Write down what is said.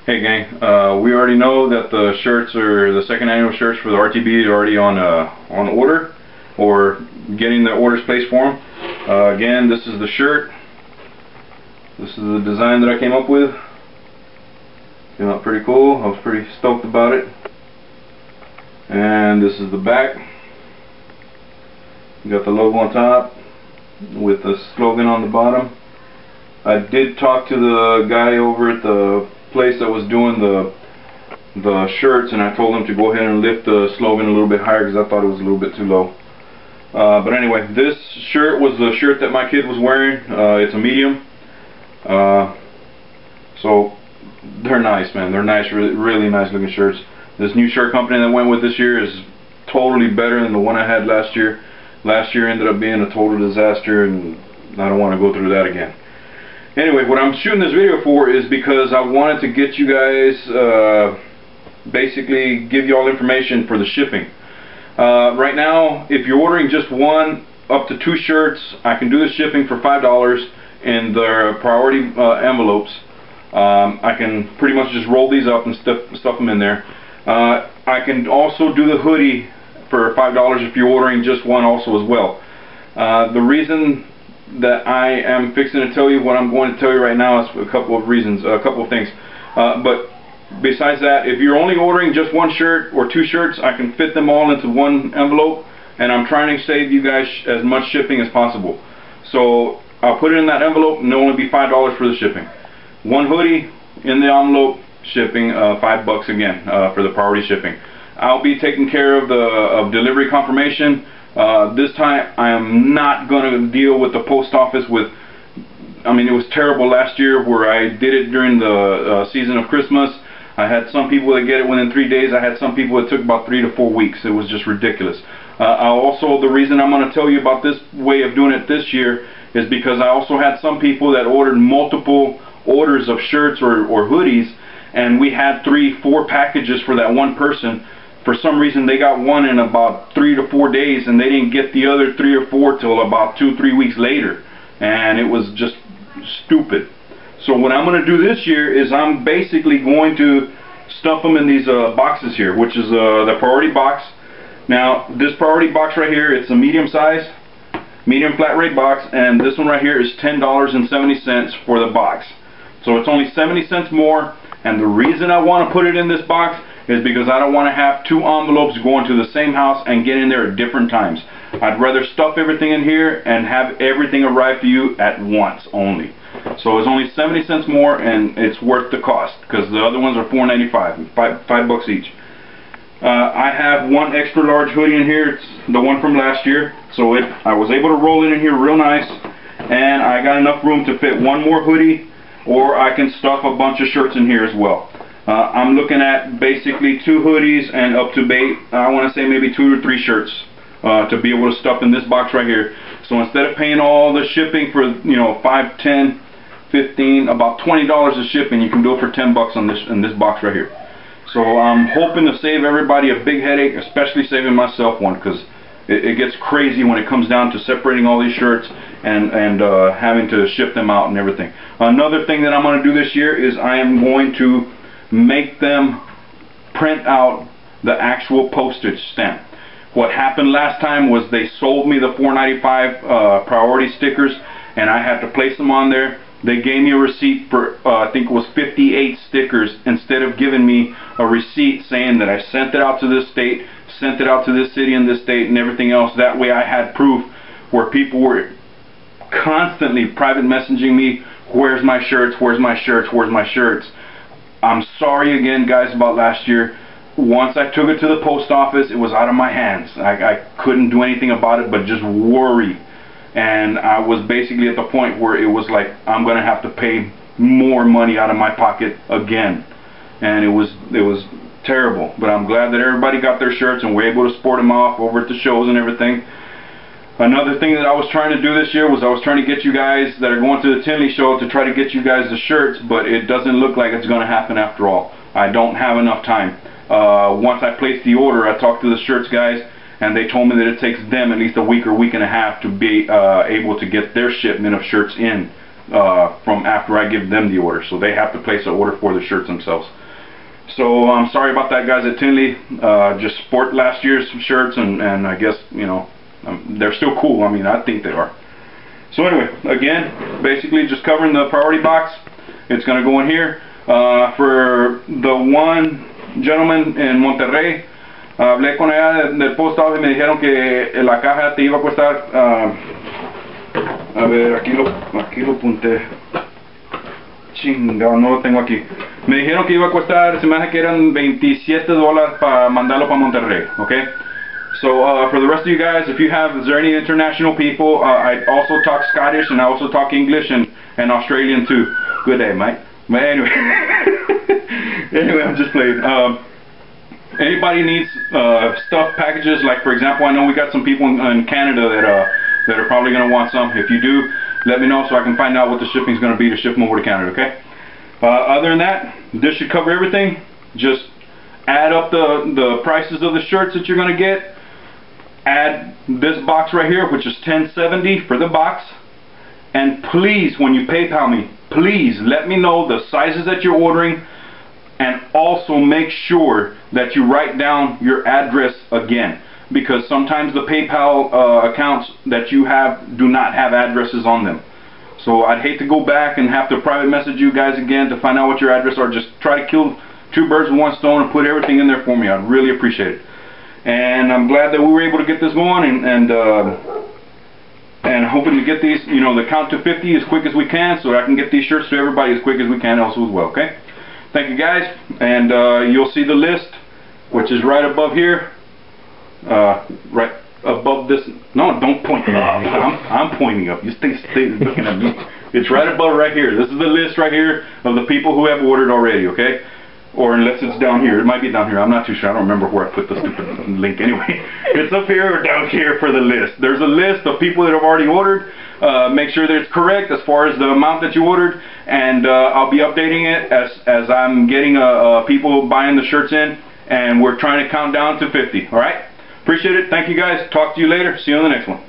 Hey gang, we already know that the shirts, or the second annual shirts for the RTB, are already on order, or getting the orders placed for them. Again, this is the shirt. This is the design that I came up with. Came out pretty cool. I was pretty stoked about it. And this is the back. You got the logo on top with the slogan on the bottom. I did talk to the guy over at the place that was doing the shirts, and I told him to go ahead and lift the slogan a little bit higher because I thought it was a little bit too low. But anyway, this shirt was the shirt that my kid was wearing. It's a medium. So they're nice, man. They're nice, really nice looking shirts. This new shirt company that I went with this year is totally better than the one I had last year. Last year ended up being a total disaster, and I don't want to go through that again. Anyway, what I'm shooting this video for is because I wanted to get you guys, basically give you all information for the shipping. Right now, if you're ordering just one up to 2 shirts, I can do the shipping for $5 in the priority envelopes. I can pretty much just roll these up and stuff them in there. I can also do the hoodie for $5 if you're ordering just one also as well. The reason that I am fixing to tell you what I'm going to tell you right now is a couple of reasons, a couple of things. But besides that, if you're only ordering just one shirt or 2 shirts, I can fit them all into one envelope, and I'm trying to save you guys as much shipping as possible. So I'll put it in that envelope, and it'll only be $5 for the shipping. One hoodie in the envelope, shipping $5 again for the priority shipping. I'll be taking care of the delivery confirmation. This time I am not going to deal with the post office with, I mean, it was terrible last year where I did it during the season of Christmas. I had some people that get it within 3 days. I had some people that took about 3 to 4 weeks. It was just ridiculous. Also, the reason I'm going to tell you about this way of doing it this year is because I also had some people that ordered multiple orders of shirts or hoodies, and we had 3, 4 packages for that one person. For some reason they got one in about 3 to 4 days, and they didn't get the other 3 or 4 till about 2 or 3 weeks later, and it was just stupid. So what I'm going to do this year is I'm basically going to stuff them in these boxes here, which is the priority box. Now this priority box right here, it's a medium size, medium flat rate box, and this one right here is $10.70 for the box. So it's only 70 cents more, and the reason I want to put it in this box is because I don't want to have 2 envelopes going to the same house and get in there at different times. I'd rather stuff everything in here and have everything arrive to you at once only. So it's only 70 cents more, and it's worth the cost because the other ones are $4.95, $5 each. I have one extra large hoodie in here. It's the one from last year, so I was able to roll it in here real nice, and I got enough room to fit one more hoodie, or I can stuff a bunch of shirts in here as well. I'm looking at basically 2 hoodies and up to I want to say maybe 2 or 3 shirts to be able to stuff in this box right here. So instead of paying all the shipping for, you know, $5, $10, $15, about $20 of shipping, you can do it for $10 on this box right here. So I'm hoping to save everybody a big headache, especially saving myself one, because it gets crazy when it comes down to separating all these shirts and having to ship them out and everything. Another thing that I'm going to do this year is I am going to make them print out the actual postage stamp. What happened last time was they sold me the $4.95 priority stickers, and I had to place them on there. They gave me a receipt for I think it was 58 stickers, instead of giving me a receipt saying that I sent it out to this state, sent it out to this city and this state and everything else. That way I had proof, where people were constantly private messaging me, where's my shirts, where's my shirts, where's my shirts. I'm sorry again, guys, about last year. Once I took it to the post office, it was out of my hands. I couldn't do anything about it but just worry. And I was basically at the point where it was like, I'm going to have to pay more money out of my pocket again. And it was terrible. But I'm glad that everybody got their shirts and were able to sport them off over at the shows and everything. Another thing that I was trying to do this year was I was trying to get you guys that are going to the Tinley show to try to get you guys the shirts, but it doesn't look like it's going to happen after all. I don't have enough time. Once I placed the order, I talked to the shirts guys, and they told me that it takes them at least a week or week and a half to be able to get their shipment of shirts in. from after I give them the order. So they have to place an order for the shirts themselves. So I'm sorry about that, guys at Tinley. Just sport last year's shirts, and I guess, you know, they're still cool. I mean, I think they are. So anyway, again, basically just covering the priority box. It's going to go in here. For the one gentleman in Monterrey, hablé con ella del post office y me dijeron que la caja te iba a costar, a ver, aquí lo apunté. Chingado, no lo tengo aquí. Me dijeron que iba a costar, se me hace que eran $27 para mandarlo para Monterrey, okay? So for the rest of you guys, if you have, is there any international people? I also talk Scottish, and I also talk English and Australian too. Good day, mate. But anyway, anyway, I'm just playing. Anybody needs stuff packages, like for example, I know we got some people in Canada that are probably going to want some. If you do, let me know so I can find out what the shipping is going to be to ship them over to Canada, okay? Other than that, this should cover everything. Just add up the prices of the shirts that you're going to get. Add this box right here, which is $10.70 for the box. And please, when you PayPal me, please let me know the sizes that you're ordering, and also make sure that you write down your address again, because sometimes the PayPal accounts that you have do not have addresses on them. So I'd hate to go back and have to private message you guys again to find out what your address are. Just try to kill two birds with one stone and put everything in there for me. I'd really appreciate it. And I'm glad that we were able to get this going, and hoping to get these, you know, the count to 50 as quick as we can, so I can get these shirts to everybody as quick as we can also as well, okay? Thank you guys, and you'll see the list, which is right above here, right above this. No, don't point up. I'm pointing up. You stay looking at me. It's right above right here. This is the list right here of the people who have ordered already, okay? Or unless it's down here. It might be down here. I'm not too sure. I don't remember where I put the stupid link anyway. It's up here or down here for the list. There's a list of people that have already ordered. Make sure that it's correct as far as the amount that you ordered, and I'll be updating it as I'm getting people buying the shirts in, and we're trying to count down to 50. Alright? Appreciate it. Thank you guys. Talk to you later. See you on the next one.